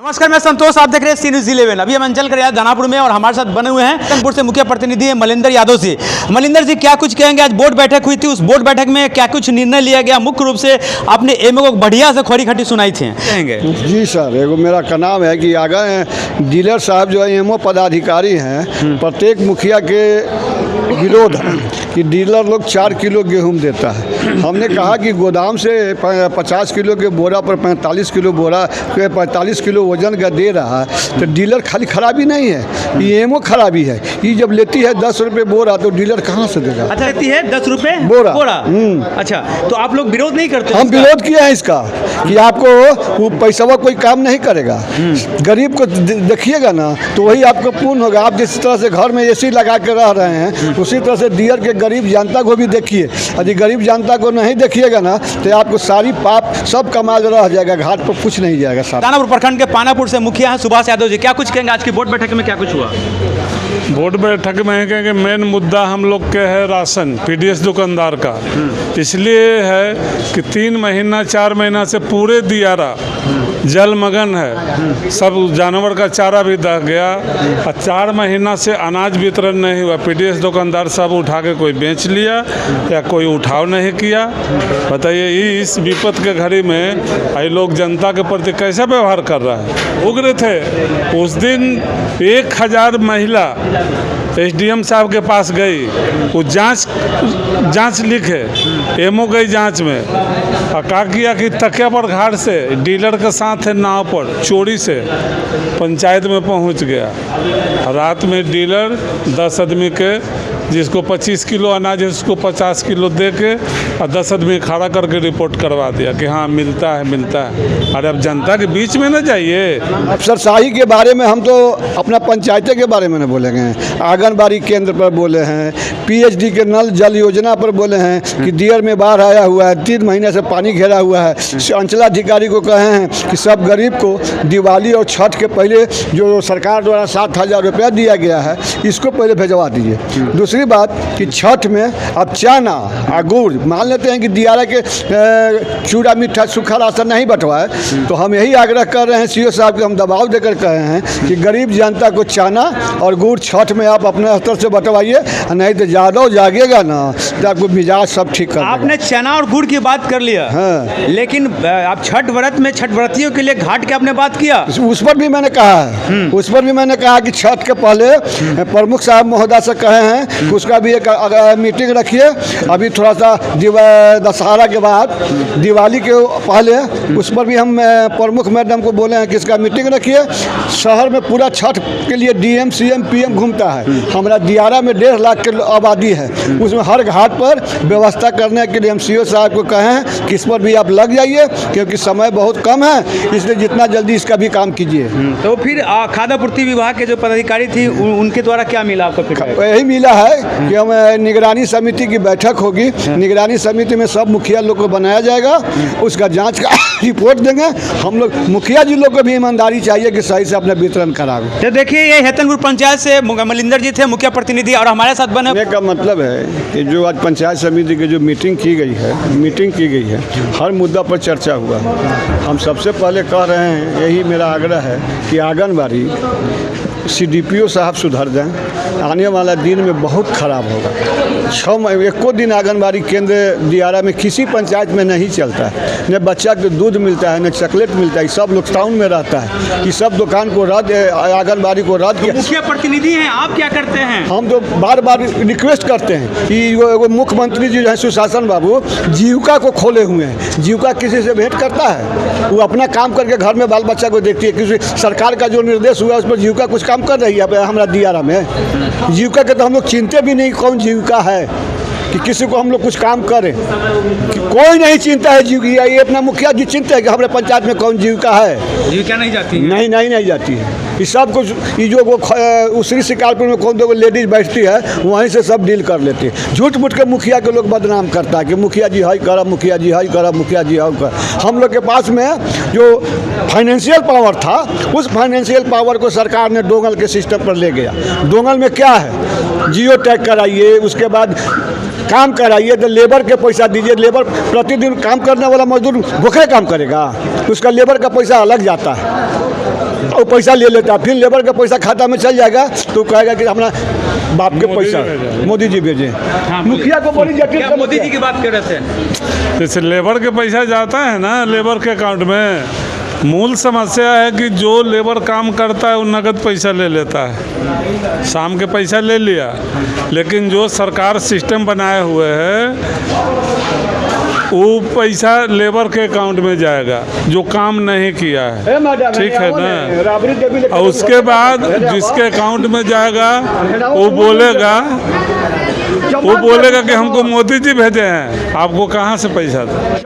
नमस्कार, मैं संतोष, आप देख रहे हैं सी न्यूज़ 11। अभी हम अंचल कर दानापुर में और हमारे साथ बने हुए हैं कानपुर से मुख्य प्रतिनिधि हैं मलिंदर यादव जी। मलिंदर जी, क्या कुछ कहेंगे? आज बोर्ड बैठक हुई थी, उस बोर्ड बैठक में क्या कुछ निर्णय लिया गया? मुख्य रूप से आपने एमओ को बढ़िया से खड़ी खटी सुनाई थी, कहेंगे? जी सर, एगो मेरा का नाम है कि आगे डीलर साहब जो है एमओ पदाधिकारी हैं, प्रत्येक मुखिया के विरोध है कि डीलर लोग 4 किलो गेहूं देता है। हमने कहा कि गोदाम से 50 किलो के बोरा पर 45 किलो बोरा 45 किलो वजन का दे रहा है, तो डीलर खाली खराबी नहीं है, ये एमओ खराबी है। ये जब लेती है 10 रुपये बोरा तो डीलर कहाँ से देगा? अच्छा, लेती है 10 रुपये बोरा। अच्छा, तो आप लोग विरोध नहीं करते? हम विरोध किए हैं इसका कि आपको वो पैसा कोई काम नहीं करेगा। गरीब को देखिएगा ना तो वही आपको पूर्ण होगा। आप जिस तरह से घर में एसी लगा के रह रहे हैं, उसी तरह से डीलर के गरीब जनता को भी देखिए। यदि गरीब जनता को नहीं देखिएगा ना तो आपको सारी पाप सब कमाल रह जाएगा, घाट पर कुछ नहीं जाएगा। साहब दानापुर प्रखंड के पानापुर से मुखिया हैं सुभाष यादव जी, क्या कुछ कहेंगे? आज की बोर्ड बैठक में क्या कुछ हुआ? बोर्ड बैठक में है कि मेन मुद्दा हम लोग के है राशन पीडीएस दुकानदार का। इसलिए है कि 3 महीना 4 महीना से पूरे दियारा जलमग्न है, सब जानवर का चारा भी दह गया और 4 महीना से अनाज वितरण नहीं हुआ। पीडीएस दुकानदार सब उठा के कोई बेच लिया या कोई उठाव नहीं किया। बताइए, इस विपत के घड़ी में ये लोग जनता के प्रति कैसा व्यवहार कर रहा है? उग्र थे। उस दिन 1000 महिला एसडीएम साहब के पास गई, वो जांच लिखे, एमओ गई जांच में और कहा किया कि तकिया पर घाट से डीलर के साथ है नाव पर चोरी से पंचायत में पहुंच गया। रात में डीलर 10 आदमी के, जिसको 25 किलो अनाज है उसको 50 किलो दे के और 10 आदमी खड़ा करके रिपोर्ट करवा दिया कि हाँ मिलता है। अरे अब जनता के बीच में न जाइए। अफसरशाही के बारे में हम तो अपना पंचायतें के बारे में न बोलेंगे, आंगनबाड़ी केंद्र पर बोले हैं, पीएचडी के नल जल योजना पर बोले हैं कि दियर में बाढ़ आया हुआ है, 3 महीने से पानी घेरा हुआ है। अंचलाधिकारी को कहे हैं कि सब गरीब को दिवाली और छठ के पहले जो सरकार द्वारा 7000 रुपया दिया गया है, इसको पहले भिजवा दीजिए। दूसरी बात कि छठ में अब चना और गुड़, मान लेते हैं कि दियारा के चूड़ा मीठा सूखा राशन नहीं बंटवाए, तो हम यही आग्रह कर रहे हैं सीओ साहब के, हम दबाव देकर कहे हैं कि गरीब जनता को चना और गुड़ छठ में आप अपने स्तर से बंटवाइए, नहीं तो ज़्यादा जागेगा ना तो आपको मिजाज सब ठीक कर। आपने चना और गुड़ की बात कर लिया, हाँ, लेकिन आप छठ व्रत में छठ व्रतियों के लिए घाट के आपने बात किया, उस पर भी मैंने कहा है। उस पर भी मैंने कहा कि छठ के पहले प्रमुख साहब महोदय से कहे हैं कि उसका भी एक मीटिंग रखिए। अभी थोड़ा सा दशहरा के बाद दिवाली के पहले उस पर भी हम प्रमुख मैडम को बोले हैं कि इसका मीटिंग रखिए। शहर में पूरा छठ के लिए डीएम सीएम पीएम घूमता है। हमारा दियारा में 1.5 लाख के आबादी है, उसमें हर घाट पर व्यवस्था करने के लिए हम सीओ साहब को कहे हैं कि इस पर भी आप लग जाइए, क्योंकि समय बहुत कम है, इसलिए जितना जल्दी इसका भी काम कीजिए। तो फिर खाद्य आपूर्ति विभाग के जो पदाधिकारी थी उनके द्वारा क्या मिला आपको? फिर यही मिला है कि हम निगरानी समिति की बैठक होगी, निगरानी समिति में सब मुखिया लोग को बनाया जाएगा, उसका जांच का रिपोर्ट देंगे। हम लोग मुखिया जी लोग को भी ईमानदारी चाहिए कि सही से अपना वितरण करावे। तो देखिए, ये हेतनपुर पंचायत से मलिंदर जी थे मुख्य प्रतिनिधि और हमारे साथ बने। का मतलब है कि जो आज पंचायत समिति की जो मीटिंग की गई है, हर मुद्दा पर चर्चा हुआ। हम सबसे पहले कह रहे हैं, यही मेरा आग्रह है कि आंगनबाड़ी सीडीपीओ साहब सुधर जाएं। आने वाला दिन में बहुत ख़राब होगा। 1 दिन आंगनबाड़ी केंद्र दियारा में किसी पंचायत में नहीं चलता है, न बच्चा को दूध मिलता है, न चॉकलेट मिलता है। सब लोग टाउन में रहता है, कि सब दुकान को रद्द, आंगनबाड़ी को रद्द किया। मुखिया प्रतिनिधि हैं, आप क्या करते हैं? हम तो बार बार रिक्वेस्ट करते हैं कि वो मुख्यमंत्री जी जो है सुशासन बाबू, जीविका को खोले हुए हैं। जीविका किसी से भेंट करता है? वो अपना काम करके घर में बाल बच्चा को देखती है। किसी सरकार का जो निर्देश हुआ उस पर जीविका कुछ काम कर रही है हमारा दियारा में? जीविका के तो हम लोग चिंते भी नहीं कौन जीविका है कि किसी को हम लोग कुछ काम करें, कि कोई नहीं चिंता है जीविका। ये अपना मुखिया जी चिंता है कि हमारे पंचायत में कौन जीविका है। जीविका नहीं जाती है? नहीं जाती है। ये सब कुछ, ये जो वो उसरी शिकारपुर में कौन 2 लेडीज बैठती है, वहीं से सब डील कर लेते हैं। झूठ मूठ के मुखिया के लोग बदनाम करता है कि मुखिया जी हाई करा, मुखिया जी हाई करा, मुखिया जी हाई कर। हम लोग के पास में जो फाइनेंशियल पावर था, उस फाइनेंशियल पावर को सरकार ने डोंगल के सिस्टम पर ले गया। डोंगल में क्या है? जियो टैग कराइए, उसके बाद काम कराइए, तो लेबर के पैसा दीजिए। लेबर प्रतिदिन काम करने वाला मजदूर भूखे काम करेगा, उसका लेबर का पैसा अलग जाता है। वो पैसा ले लेता, फिर लेबर का पैसा खाता में चल जाएगा तो कहेगा कि हमारा बाप के मोदी जी पैसा भेजे। मोदी जी भेजे। मुखिया को बड़ी जटिल क्या मोदी जी की बात कर रहे थे? जैसे लेबर के पैसा जाता है ना लेबर के अकाउंट में, मूल समस्या है कि जो लेबर काम करता है वो नगद पैसा ले लेता है, शाम के पैसा ले लिया, लेकिन जो सरकार सिस्टम बनाए हुए है वो पैसा लेबर के अकाउंट में जाएगा जो काम नहीं किया है, ठीक है ना। और उसके बाद जिसके अकाउंट में जाएगा वो बोलेगा कि हमको मोदी जी भेजे हैं, आपको कहाँ से पैसा दे।